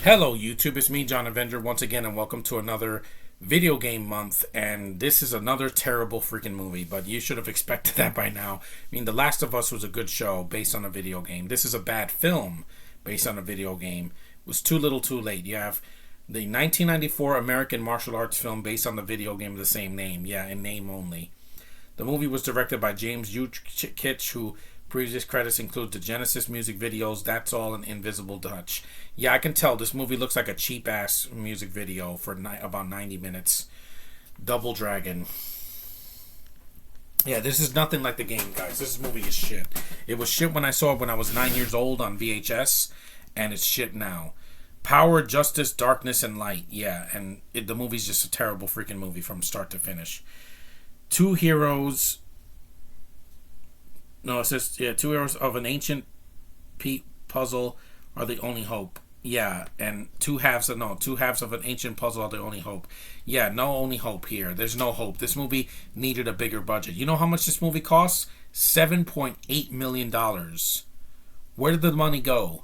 Hello YouTube, it's me John Avenger once again and welcome to another video game month, and this is another terrible freaking movie, but you should have expected that by now. I mean, The Last of Us was a good show based on a video game. This is a bad film based on a video game. It was too little too late. You have the 1994 American martial arts film based on the video game of the same name, in name only. The movie was directed by James Kitch, who previous credits include the Genesis music videos, That's All, and Invisible Dutch. Yeah, I can tell this movie looks like a cheap-ass music video for about 90 minutes. Double Dragon. Yeah, this is nothing like the game, guys. This movie is shit. It was shit when I saw it when I was 9 years old on VHS, and it's shit now. Power, Justice, Darkness, and Light. Yeah, and the movie's just a terrible freaking movie from start to finish. Two heroes... No, it says, two heroes of an ancient puzzle are the only hope. Yeah, and two halves of an ancient puzzle are the only hope. Yeah, no only hope here. There's no hope. This movie needed a bigger budget. You know how much this movie costs? $7.8 million. Where did the money go?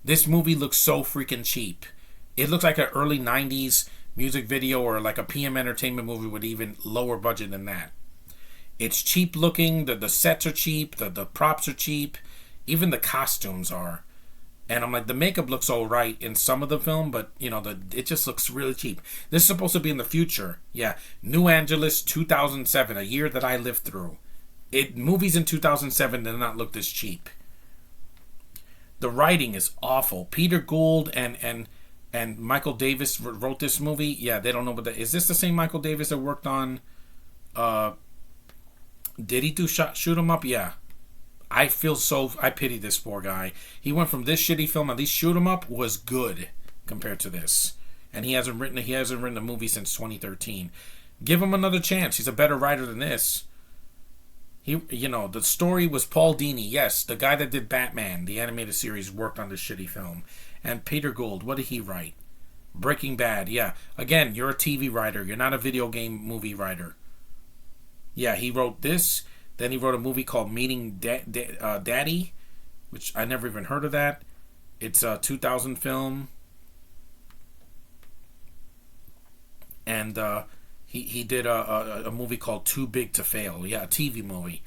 This movie looks so freaking cheap. It looks like an early 90s music video or like a PM Entertainment movie with even lower budget than that. It's cheap looking, the sets are cheap, the props are cheap, even the costumes are. And I'm like, the makeup looks alright in some of the film, but, it just looks really cheap. This is supposed to be in the future. Yeah, New Angeles, 2007, a year that I lived through. Movies in 2007 did not look this cheap. The writing is awful. Peter Gould and Michael Davis wrote this movie. Yeah, they don't know what that is. This the same Michael Davis that worked on... Did he do shoot 'em up? Yeah. I pity this poor guy. He went from this shitty film, at least Shoot 'em Up was good compared to this. And he hasn't written a movie since 2013. Give him another chance. He's a better writer than this. The story was Paul Dini. Yes, the guy that did Batman, the animated series, worked on this shitty film. And Peter Gould, what did he write? Breaking Bad. Yeah. Again, you're a TV writer. You're not a video game movie writer. Yeah, he wrote this. Then he wrote a movie called Meeting Daddy, which I never even heard of that. It's a 2000 film. And he did a movie called Too Big to Fail. Yeah, a TV movie.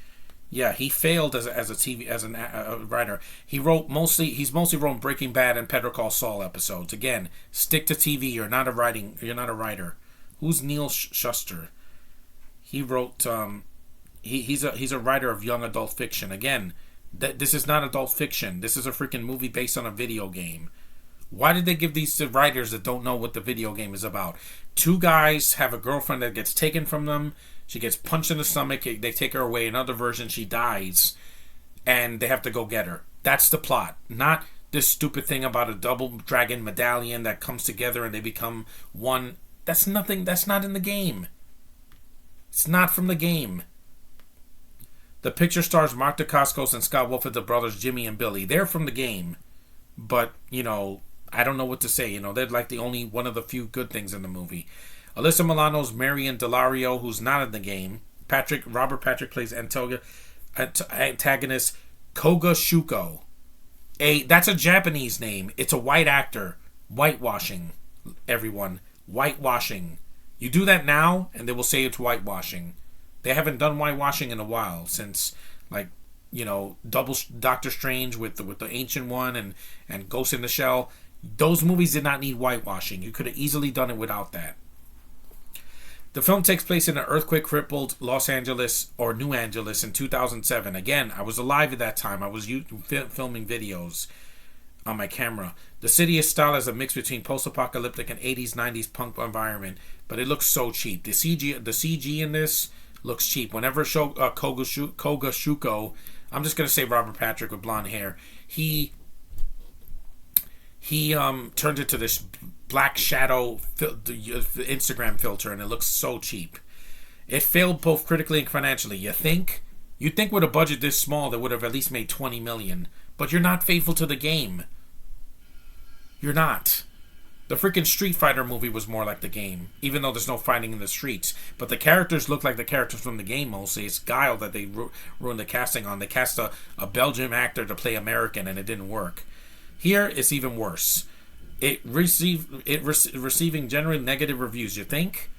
Yeah, he failed as a writer. He's mostly wrote Breaking Bad and Better Call Saul episodes. Again, stick to TV. You're not a writer. Who's Neil Shuster? He wrote, he's a writer of young adult fiction. Again, this is not adult fiction. This is a freaking movie based on a video game. Why did they give these to writers that don't know what the video game is about? Two guys have a girlfriend that gets taken from them. She gets punched in the stomach. They take her away. Another version, she dies. And they have to go get her. That's the plot. Not this stupid thing about a double dragon medallion that comes together and they become one. That's nothing. That's not in the game. It's not from the game. The picture stars Mark Dacascos and Scott Wolf as the brothers Jimmy and Billy. They're from the game. But, I don't know what to say. They're like the only one of the few good things in the movie. Alyssa Milano's Marion Delario, who's not in the game. Robert Patrick plays antagonist Koga Shuko. That's a Japanese name. It's a white actor. Whitewashing, everyone. Whitewashing. You do that now, and they will say it's whitewashing. They haven't done whitewashing in a while since, Double Doctor Strange with the Ancient One and Ghost in the Shell. Those movies did not need whitewashing. You could have easily done it without that. The film takes place in an earthquake-crippled Los Angeles or New Angeles in 2007. Again, I was alive at that time. I was filming videos on my camera. The city is styled as a mix between post-apocalyptic and 80s, 90s punk environment, but it looks so cheap. The CG in this looks cheap. Whenever I show Koga Shuko, I'm just gonna say Robert Patrick with blonde hair. He turned into this black shadow Instagram filter, and it looks so cheap. It failed both critically and financially. You think with a budget this small, they would have at least made $20 million, but you're not faithful to the game. You're not. The freaking Street Fighter movie was more like the game, even though there's no fighting in the streets. But the characters look like the characters from the game mostly. It's Guile that they ruined the casting on. They cast a Belgian actor to play American, and it didn't work. Here, it's even worse. Receiving generally negative reviews. You think?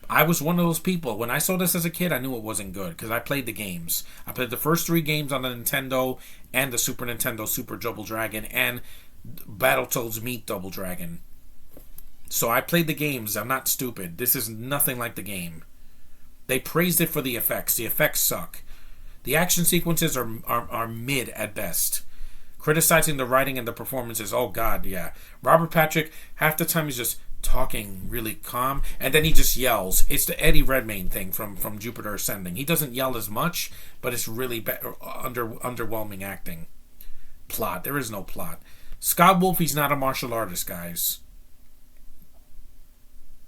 I was one of those people. When I saw this as a kid, I knew it wasn't good because I played the games. I played the first three games on the Nintendo and the Super Nintendo Super Double Dragon and Battletoads Meet Double Dragon. So I played the games. I'm not stupid. This is nothing like the game. They praised it for the effects. The effects suck. The action sequences are mid at best. Criticizing the writing and the performances. Oh God, yeah. Robert Patrick, half the time he's just talking really calm, and then he just yells. It's the Eddie Redmayne thing from Jupiter Ascending. He doesn't yell as much, but it's really underwhelming acting. Plot. There is no plot. Scott Wolf, he's not a martial artist, guys.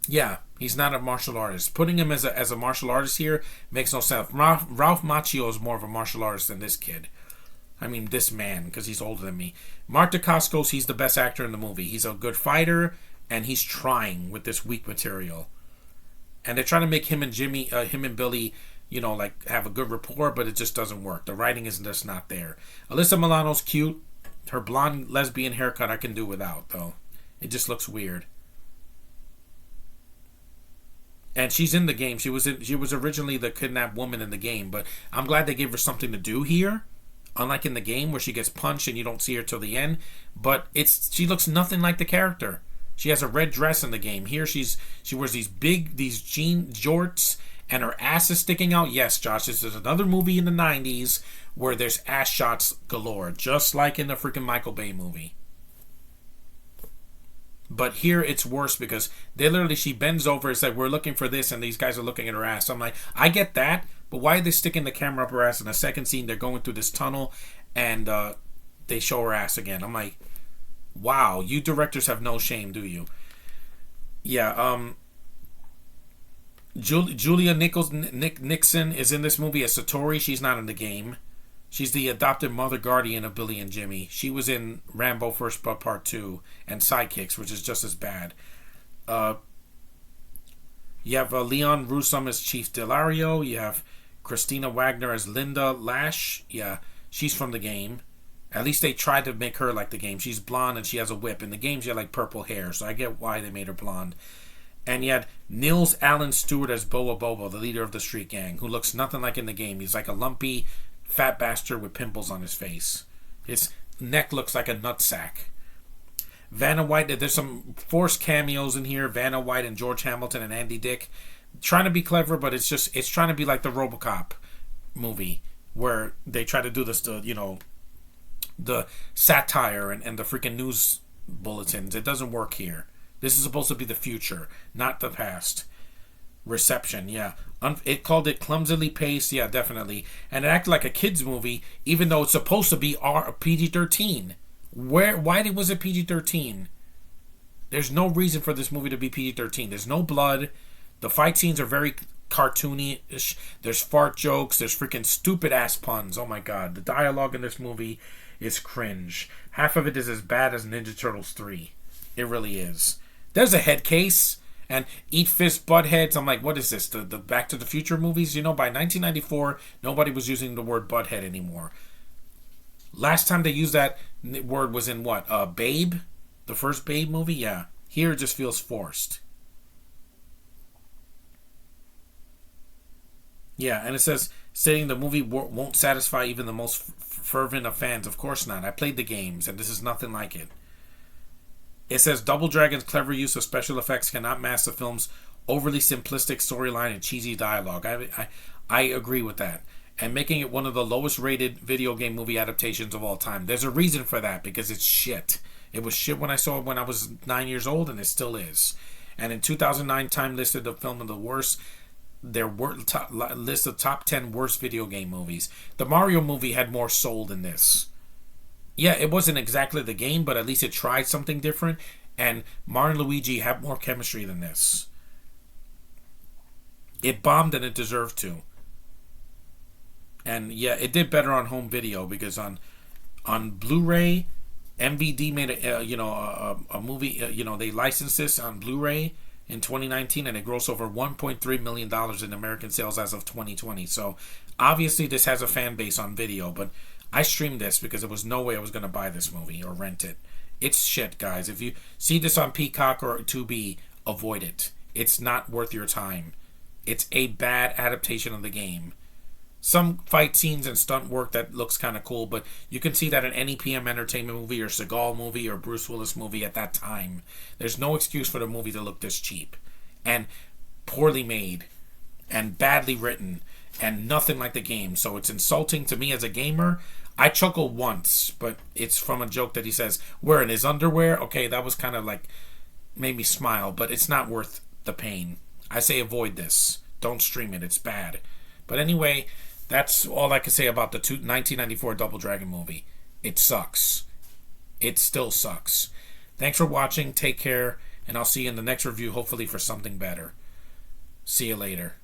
Yeah, he's not a martial artist. Putting him as a martial artist here makes no sense. Ralph Macchio is more of a martial artist than this kid. I mean, this man, because he's older than me. Mark Dacascos, he's the best actor in the movie. He's a good fighter, and he's trying with this weak material. And they're trying to make him and Billy, like have a good rapport, but it just doesn't work. The writing is just not there. Alyssa Milano's cute. Her blonde lesbian haircut I can do without, though. It just looks weird. And she's in the game. She was originally the kidnapped woman in the game, but I'm glad they gave her something to do here. Unlike in the game where she gets punched and you don't see her till the end. But she looks nothing like the character. She has a red dress in the game. Here she wears these jean jorts and her ass is sticking out. Yes, Josh, this is another movie in the 90s where there's ass shots galore. Just like in the freaking Michael Bay movie. But here it's worse because she bends over and said, we're looking for this, and these guys are looking at her ass. I'm like, I get that, but why are they sticking the camera up her ass? In the second scene, they're going through this tunnel, and they show her ass again. I'm like, wow, you directors have no shame, do you? Yeah, Julia Nixon is in this movie as Satori. She's not in the game. She's the adopted mother guardian of Billy and Jimmy. She was in Rambo First Blood Part 2 and Sidekicks, which is just as bad. You have Leon Russom as Chief Delario. You have Christina Wagner as Linda Lash. Yeah, she's from the game. At least they tried to make her like the game. She's blonde and she has a whip. In the game, she had like purple hair, so I get why they made her blonde. And you had Nils Allen Stewart as Boa Bobo, the leader of the street gang, who looks nothing like in the game. He's like a lumpy fat bastard with pimples on his face. His neck looks like a nutsack. Vanna White, there's some forced cameos in here. Vanna White and George Hamilton and Andy Dick. Trying to be clever, but it's trying to be like the RoboCop movie where they try to do this, the satire and the freaking news bulletins. It doesn't work here. This is supposed to be the future, not the past. Reception, yeah. It called it clumsily paced, yeah, definitely. And it acted like a kid's movie, even though it's supposed to be PG-13. Why was it PG-13? There's no reason for this movie to be PG-13. There's no blood. The fight scenes are very cartoony-ish. There's fart jokes. There's freaking stupid-ass puns. Oh my god. The dialogue in this movie is cringe. Half of it is as bad as Ninja Turtles 3. It really is. There's a head case. And Eat Fist Butt Heads. I'm like, what is this? The Back to the Future movies? By 1994, nobody was using the word butthead anymore. Last time they used that word was in what? Babe? The first Babe movie? Yeah. Here it just feels forced. Yeah, and it says, stating the movie won't satisfy even the most fervent of fans. Of course not. I played the games, and this is nothing like it. It says Double Dragon's clever use of special effects cannot mask the film's overly simplistic storyline and cheesy dialogue. I agree with that. And making it one of the lowest rated video game movie adaptations of all time. There's a reason for that, because it's shit. It was shit when I saw it when I was 9 years old, and it still is. And in 2009, Time listed the film of the worst. Their list of top 10 worst video game movies. The Mario movie had more soul than this. Yeah, it wasn't exactly the game, but at least it tried something different. And Mario and Luigi have more chemistry than this. It bombed and it deserved to. And yeah, it did better on home video because on Blu-ray, MVD made a movie. They licensed this on Blu-ray in 2019, and it grossed over $1.3 million in American sales as of 2020. So obviously, this has a fan base on video, but I streamed this because there was no way I was going to buy this movie or rent it. It's shit, guys. If you see this on Peacock or Tubi, avoid it. It's not worth your time. It's a bad adaptation of the game. Some fight scenes and stunt work that looks kind of cool, but you can see that in any PM Entertainment movie or Seagal movie or Bruce Willis movie at that time. There's no excuse for the movie to look this cheap and poorly made and badly written and nothing like the game. So it's insulting to me as a gamer. I chuckle once, but it's from a joke that he says, "We're in his underwear." Okay, that was kind of like made me smile, but it's not worth the pain. I say avoid this. Don't stream it. It's bad. But anyway, that's all I can say about the 1994 Double Dragon movie. It sucks. It still sucks. Thanks for watching. Take care, and I'll see you in the next review, hopefully for something better. See you later.